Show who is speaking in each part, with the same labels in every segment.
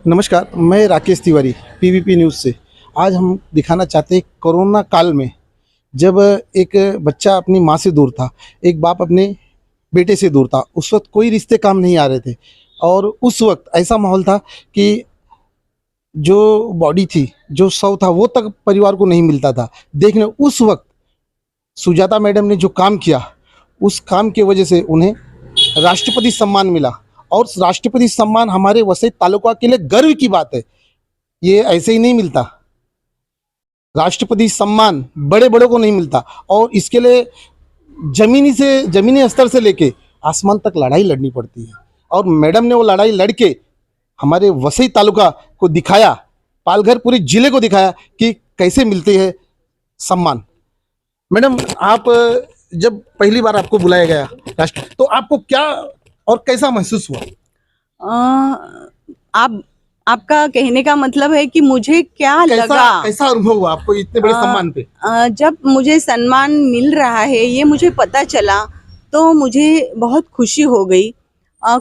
Speaker 1: नमस्कार, मैं Rakesh Tiwari PVP news से। आज हम दिखाना चाहते हैं कोरोना काल में जब एक बच्चा अपनी माँ से दूर था, एक बाप अपने बेटे से दूर था, उस वक्त कोई रिश्ते काम नहीं आ रहे थे और उस वक्त ऐसा माहौल था कि जो बॉडी थी, जो शव था वो तक परिवार को नहीं मिलता था। देखने उस वक्त सुजाता मैडम ने जो काम किया, उस काम की वजह से उन्हें राष्ट्रपति सम्मान मिला और राष्ट्रपति सम्मान हमारे वसई तालुका के लिए गर्व की बात है। ये ऐसे ही नहीं मिलता, राष्ट्रपति सम्मान बड़े बड़ों को नहीं मिलता और इसके लिए जमीनी स्तर से लेके आसमान तक लड़ाई लड़नी पड़ती है और मैडम ने वो लड़ाई लड़के हमारे वसई तालुका को दिखाया, पालघर पूरे जिले को दिखाया कि कैसे मिलते हैं सम्मान। मैडम, आप जब पहली बार आपको बुलाया गया राष्ट्र, तो आपको क्या और कैसा महसूस हुआ?
Speaker 2: आपका कहने का मतलब है कि मुझे क्या लगा,
Speaker 1: कैसा अनुभव हुआ आपको इतने बड़े सम्मान पे?
Speaker 2: जब मुझे सम्मान मिल रहा है ये मुझे पता चला तो मुझे बहुत खुशी हो गई।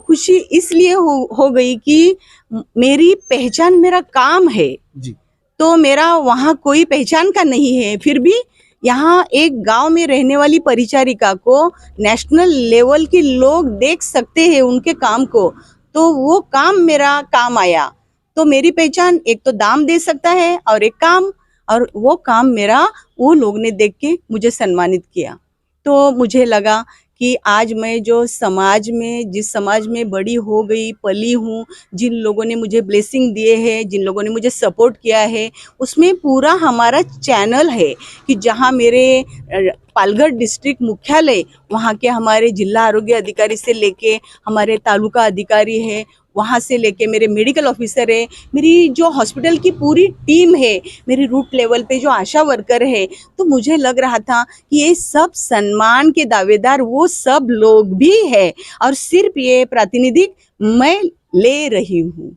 Speaker 2: खुशी इसलिए हो गई कि मेरी पहचान मेरा काम है
Speaker 1: जी।
Speaker 2: तो मेरा वहाँ कोई पहचान का नहीं है, फिर भी यहाँ एक गांव में रहने वाली परिचारिका को नेशनल लेवल के लोग देख सकते हैं उनके काम को, तो वो काम मेरा काम आया। तो मेरी पहचान एक तो दाम दे सकता है और एक काम, और वो काम मेरा वो लोग ने देख के मुझे सम्मानित किया। तो मुझे लगा कि आज मैं जो समाज में, जिस समाज में बड़ी हो गई, पली हूँ, जिन लोगों ने मुझे ब्लेसिंग दिए हैं, जिन लोगों ने मुझे सपोर्ट किया है, उसमें पूरा हमारा चैनल है कि जहाँ मेरे पालघर डिस्ट्रिक्ट मुख्यालय, वहाँ के हमारे जिला आरोग्य अधिकारी से लेके हमारे तालुका अधिकारी है, वहाँ से लेके मेरे मेडिकल ऑफिसर है, मेरी जो हॉस्पिटल की पूरी टीम है, मेरी रूट लेवल पे जो आशा वर्कर है, तो मुझे लग रहा था कि ये सब सम्मान के दावेदार वो सब लोग भी है और सिर्फ ये प्रातिनिधिक मैं ले रही हूँ।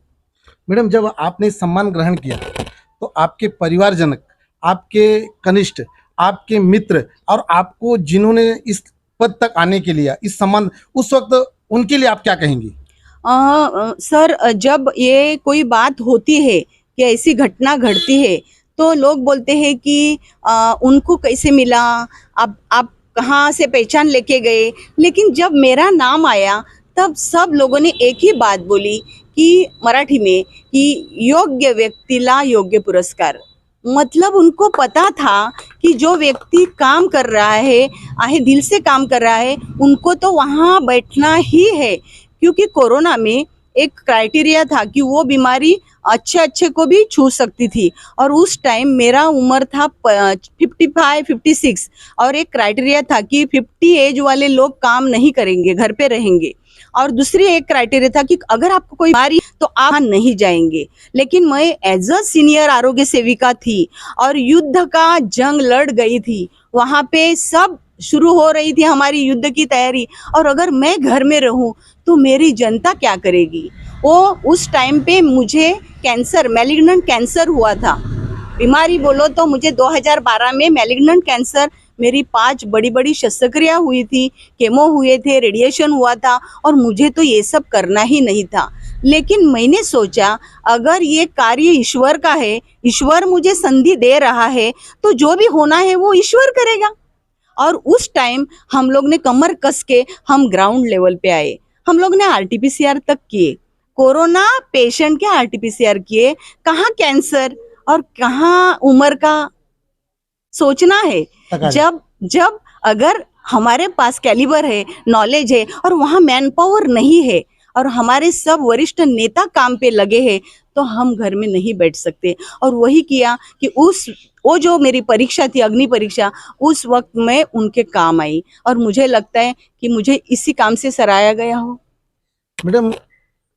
Speaker 1: मैडम, जब आपने सम्मान ग्रहण किया तो आपके परिवारजनक, आपके कनिष्ठ, आपके मित्र और आपको जिन्होंने इस पद तक आने के लिए इस सम्मान, उस वक्त उनके लिए आप क्या कहेंगी?
Speaker 2: सर, जब ये कोई बात होती है कि ऐसी घटना घटती है तो लोग बोलते हैं कि उनको कैसे मिला, आप कहाँ से पहचान लेके गए, लेकिन जब मेरा नाम आया तब सब लोगों ने एक ही बात बोली कि मराठी में कि योग्य व्यक्तीला योग्य पुरस्कार। मतलब उनको पता था कि जो व्यक्ति काम कर रहा है दिल से काम कर रहा है, उनको तो वहाँ बैठना ही है, क्योंकि कोरोना में एक क्राइटेरिया था कि वो बीमारी अच्छे को भी छू सकती थी और उस टाइम मेरा उम्र था 55-56 और एक क्राइटेरिया था कि 50 एज वाले लोग काम नहीं करेंगे, घर पे रहेंगे, और दूसरी एक क्राइटेरिया था कि अगर आपको कोई बीमारी तो आप नहीं जाएंगे। लेकिन मैं एज अ सीनियर आरोग्य सेविका थी और युद्ध का जंग लड़ गई थी, वहाँ पे सब शुरू हो रही थी हमारी युद्ध की तैयारी, और अगर मैं घर में रहूं तो मेरी जनता क्या करेगी। वो उस टाइम पे मुझे कैंसर, मैलिग्नेंट कैंसर हुआ था, बीमारी बोलो तो मुझे 2012 में मैलिग्नेंट कैंसर, मेरी 5 बड़ी शस्त्रक्रिया हुई थी, केमो हुए थे, रेडिएशन हुआ था और मुझे तो ये सब करना ही नहीं था। लेकिन मैंने सोचा अगर ये कार्य ईश्वर का है, ईश्वर मुझे संधि दे रहा है, तो जो भी होना है वो ईश्वर करेगा। और उस टाइम हम लोग ने कमर कस के हम ग्राउंड लेवल पे आए, हम लोग ने RT-PCR तक किए, कोरोना पेशेंट के RT-PCR किए, कहाँ कैंसर और कहाँ उम्र का सोचना है। जब अगर हमारे पास कैलिबर है, नॉलेज है और वहाँ मैन पावर नहीं है और हमारे सब वरिष्ठ नेता काम पे लगे हैं, तो हम घर में नहीं बैठ सकते। और वही किया कि वो जो मेरी परीक्षा थी, अग्नि परीक्षा, उस वक्त मैं उनके काम आई और मुझे लगता है कि मुझे इसी काम से सराहा गया हो।
Speaker 1: मैडम,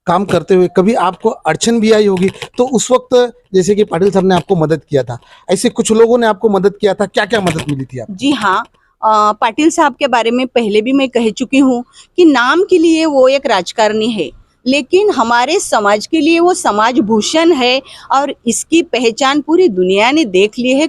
Speaker 1: काम करते हुए कभी आपको अड़चन भी आई होगी, तो उस वक्त जैसे कि पाटिल साहब ने आपको मदद किया था, ऐसे कुछ लोगों ने आपको मदद किया था, क्या क्या मदद मिली थी आपको?
Speaker 2: जी हाँ, पाटिल साहब के बारे में पहले भी मैं कह चुकी हूँ कि नाम के लिए वो एक राजकारणी है, लेकिन हमारे समाज के लिए वो समाज भूषण है और इसकी पहचान पूरी दुनिया ने देख ली है।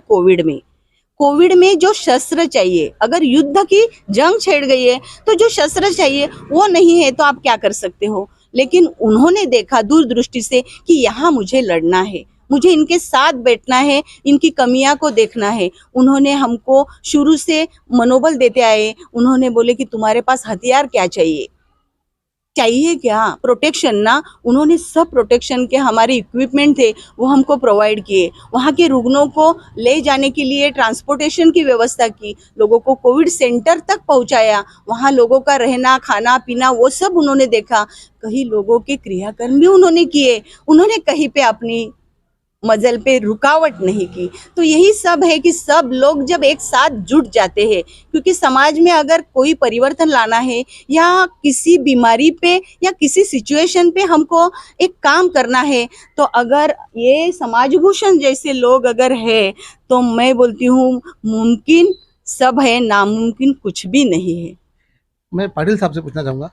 Speaker 2: कोविड में जो शस्त्र चाहिए, अगर युद्ध की जंग छेड़ गई है तो जो शस्त्र चाहिए वो नहीं है तो आप क्या कर सकते हो। लेकिन उन्होंने देखा दूरदृष्टि से कि यहाँ मुझे लड़ना है, मुझे इनके साथ बैठना है, इनकी कमियां को देखना है। उन्होंने हमको शुरू से मनोबल देते आए। उन्होंने बोले कि तुम्हारे पास हथियार क्या चाहिए, चाहिए क्या, प्रोटेक्शन ना। उन्होंने सब प्रोटेक्शन के हमारे इक्विपमेंट थे वो हमको प्रोवाइड किए। वहाँ के रुग्णों को ले जाने के लिए ट्रांसपोर्टेशन की व्यवस्था की, लोगों को कोविड सेंटर तक पहुँचाया, वहाँ लोगों का रहना खाना पीना वो सब उन्होंने देखा। कई लोगों के क्रियाकर्म भी उन्होंने किए, उन्होंने कहीं पे अपनी मजल पे रुकावट नहीं की। तो यही सब है कि सब लोग जब एक साथ जुट जाते हैं, क्योंकि समाज में अगर कोई परिवर्तन लाना है या किसी बीमारी पे या किसी सिचुएशन पे हमको एक काम करना है, तो अगर ये समाज भूषण जैसे लोग अगर है तो मैं बोलती हूँ मुमकिन सब है, नामुमकिन कुछ भी नहीं है।
Speaker 1: मैं पाटिल साहब से पूछना चाहूँगा,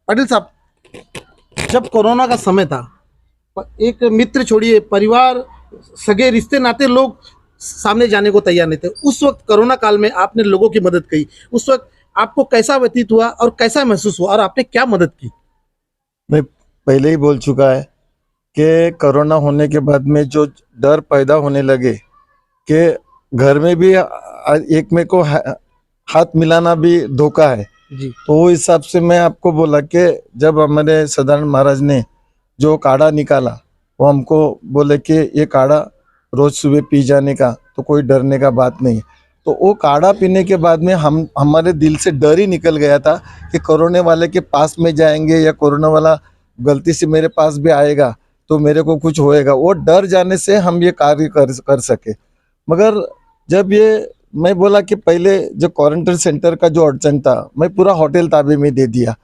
Speaker 1: पाटिल साहब, जब कोरोना का समय था, एक मित्र छोड़िए, परिवार, सगे रिश्ते नाते लोग सामने जाने को तैयार नहीं थे। उस वक्त कोरोना काल में आपने लोगों की मदद की, उस वक्त आपको कैसा व्यतीत हुआ और कैसा महसूस हुआ और आपने क्या मदद की?
Speaker 3: मैं पहले ही बोल चुका है कि कोरोना होने के बाद में जो डर पैदा होने लगे कि घर में भी एक में को हाथ मिलाना भी धोखा है,
Speaker 1: जी,
Speaker 3: तो वो हिसाब से मैं आपको बोला कि जब हमारे सदानंद महाराज ने जो काढ़ा निकाला, वो हमको बोले कि ये काढ़ा रोज सुबह पी जाने का, तो कोई डरने का बात नहीं। तो वो काढ़ा पीने के बाद में हमारे दिल से डर ही निकल गया था कि कोरोना वाले के पास में जाएंगे या कोरोना वाला गलती से मेरे पास भी आएगा तो मेरे को कुछ होएगा। वो डर जाने से हम ये कार्य कर सके। मगर जब ये मैं बोला कि पहले जो क्वारंटाइन सेंटर का जो अड़चन था, मैं पूरा होटल ताबे में दे दिया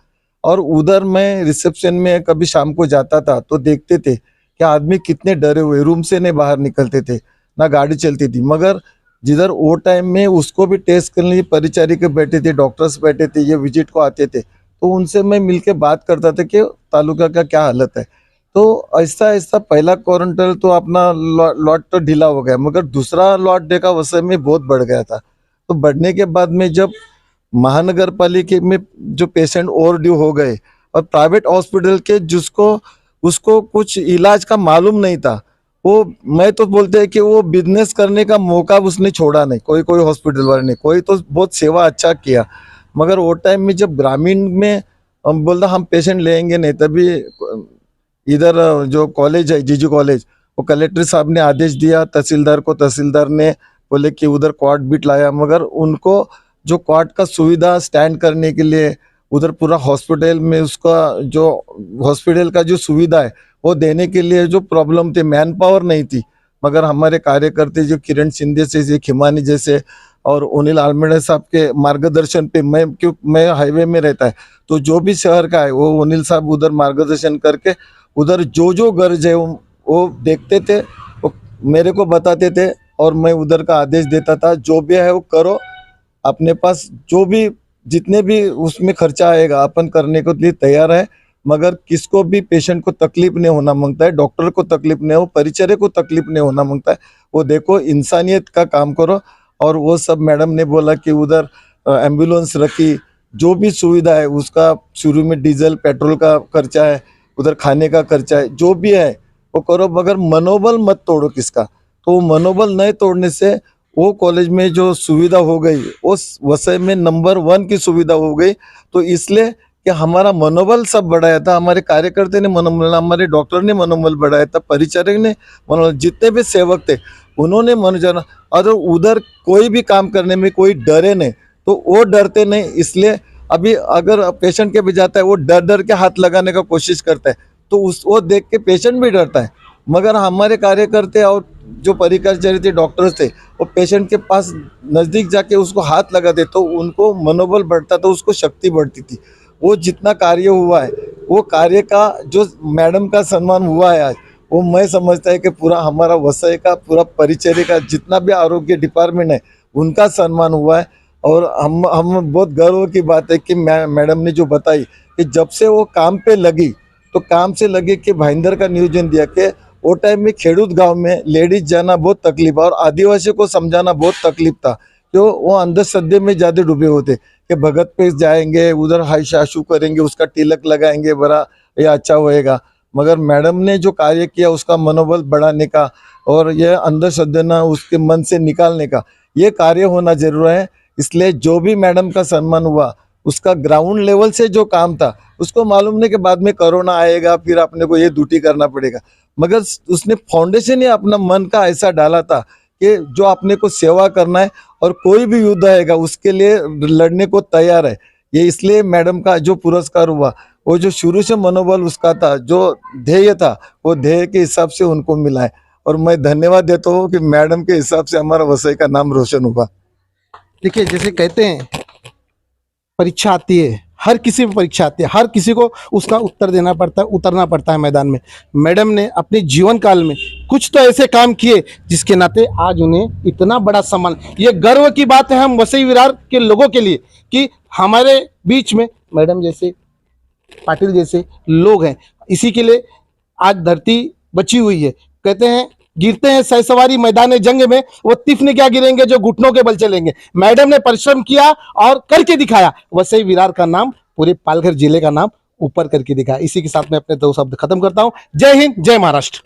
Speaker 3: और उधर मैं रिसेप्शन में कभी शाम को जाता था तो देखते थे कि आदमी कितने डरे हुए, रूम से नहीं बाहर निकलते थे, ना गाड़ी चलती थी। मगर जिधर वो टाइम में उसको भी टेस्ट करने लिए परिचारिका बैठे थे, डॉक्टर्स बैठे थे, ये विजिट को आते थे, तो उनसे मैं मिलके बात करता था कि तालुका का क्या हालत है। तो ऐसा ऐसा पहला क्वारंटाइन तो अपना लॉट तो ढीला हो गया, मगर दूसरा लॉट डे का वसय में बहुत बढ़ गया था। तो बढ़ने के बाद में जब महानगर पालिका में जो पेशेंट ओवर ड्यू हो गए और प्राइवेट हॉस्पिटल के जिसको उसको कुछ इलाज का मालूम नहीं था, वो मैं तो बोलते हैं कि वो बिजनेस करने का मौका उसने छोड़ा नहीं। कोई हॉस्पिटल वाले ने, कोई तो बहुत सेवा अच्छा किया, मगर वो टाइम में जब ग्रामीण में हम बोलता हम पेशेंट लेंगे नहीं, तभी इधर जो कॉलेज है जीजू कॉलेज, वो कलेक्टर साहब ने आदेश दिया तहसीलदार को, तहसीलदार ने बोले कि उधर क्वार्ट बिट लाया, मगर उनको जो क्वार्ट का सुविधा स्टैंड करने के लिए उधर पूरा हॉस्पिटल में उसका जो हॉस्पिटल का जो सुविधा है वो देने के लिए जो प्रॉब्लम थी, मैन पावर नहीं थी। मगर हमारे कार्यकर्ता जो किरण शिंदे से, खिमानी जैसे और अनिल आलमेड़ा साहब के मार्गदर्शन पे, मैं हाईवे में रहता है तो जो भी शहर का है वो अनिल साहब उधर मार्गदर्शन करके उधर जो गर्ज है वो देखते थे, वो मेरे को बताते थे और मैं उधर का आदेश देता था, जो भी है वो करो, अपने पास जो भी जितने भी उसमें खर्चा आएगा अपन करने को लिए तैयार है। मगर किसको भी पेशेंट को तकलीफ नहीं होना मांगता है, डॉक्टर को तकलीफ नहीं हो, परिचर्या को तकलीफ नहीं होना मांगता है। वो देखो इंसानियत का काम करो। और वो सब मैडम ने बोला कि उधर एम्बुलेंस रखी, जो भी सुविधा है उसका शुरू में डीजल पेट्रोल का खर्चा है, उधर खाने का खर्चा है, जो भी है वो करो, मगर मनोबल मत तोड़ो किसका। तो मनोबल नहीं तोड़ने से वो कॉलेज में जो सुविधा हो गई उस वसय में नंबर 1 की सुविधा हो गई। तो इसलिए कि हमारा मनोबल सब बढ़ाया था, हमारे कार्यकर्ता ने मनोबल, हमारे डॉक्टर ने मनोबल बढ़ाया था, परिचारक ने मनोबल, जितने भी सेवक थे उन्होंने मनोजन, और उधर कोई भी काम करने में कोई डरे नहीं, तो वो डरते नहीं। इसलिए अभी अगर पेशेंट के भी जाता है वो डर के हाथ लगाने का कोशिश करता है, तो उस वो देख के पेशेंट भी डरता है। मगर हमारे कार्यकर्ता और जो परिचारिका थे, डॉक्टर्स थे, वो पेशेंट के पास नज़दीक जाके उसको हाथ लगाते तो उनको मनोबल बढ़ता था, उसको शक्ति बढ़ती थी। वो जितना कार्य हुआ है, वो कार्य का जो मैडम का सम्मान हुआ है आज, वो मैं समझता है कि पूरा हमारा वसय का पूरा परिचर्या का जितना भी आरोग्य डिपार्टमेंट है उनका सम्मान हुआ है। और हम बहुत गर्व की बात है कि मैडम ने जो बताई कि जब से वो काम पे लगी तो काम से लगे कि भाईंदर का नियोजन दिया कि वो टाइम में खेड़ूत गांव में लेडीज जाना बहुत तकलीफ और आदिवासी को समझाना बहुत तकलीफ था जो वो अंधश्रद्धे में ज्यादा डूबे होते कि भगत पे जाएंगे, उधर हाई शाशु करेंगे, उसका तिलक लगाएंगे, बड़ा ये अच्छा होएगा। मगर मैडम ने जो कार्य किया उसका मनोबल बढ़ाने का और ये अंधश्रद्धा उसके मन से निकालने का ये कार्य होना जरूर है। इसलिए जो भी मैडम का सम्मान हुआ उसका ग्राउंड लेवल से जो काम था उसको मालूम नहीं कि बाद में कोरोना आएगा फिर अपने को ये ड्यूटी करना पड़ेगा, मगर उसने फाउंडेशन ही अपना मन का ऐसा डाला था कि जो अपने को सेवा करना है और कोई भी युद्ध आएगा उसके लिए लड़ने को तैयार है। ये इसलिए मैडम का जो पुरस्कार हुआ वो जो शुरू से मनोबल उसका था, जो ध्येय था वो ध्येय के हिसाब से उनको मिला है। और मैं धन्यवाद देता हूँ कि मैडम के हिसाब से हमारा वसई का नाम रोशन हुआ।
Speaker 1: देखिए, जैसे कहते हैं परीक्षा आती है, हर किसी पे परीक्षा आती है, हर किसी को उसका उत्तर देना पड़ता है, उतरना पड़ता है मैदान में। मैडम ने अपने जीवन काल में कुछ तो ऐसे काम किए जिसके नाते आज उन्हें इतना बड़ा सम्मान, ये गर्व की बात है हम वसई विरार के लोगों के लिए कि हमारे बीच में मैडम जैसे, पाटिल जैसे लोग हैं। इसी के लिए आज धरती बची हुई है। कहते हैं गिरते हैं सैसवारी मैदान जंग में, वो तिफन क्या गिरेंगे जो घुटनों के बल चलेंगे। मैडम ने परिश्रम किया और करके दिखाया। वसई विरार का नाम, पूरे पालघर जिले का नाम ऊपर करके दिखाया। इसी के साथ मैं अपने 2 शब्द खत्म करता हूं। जय हिंद, जय महाराष्ट्र।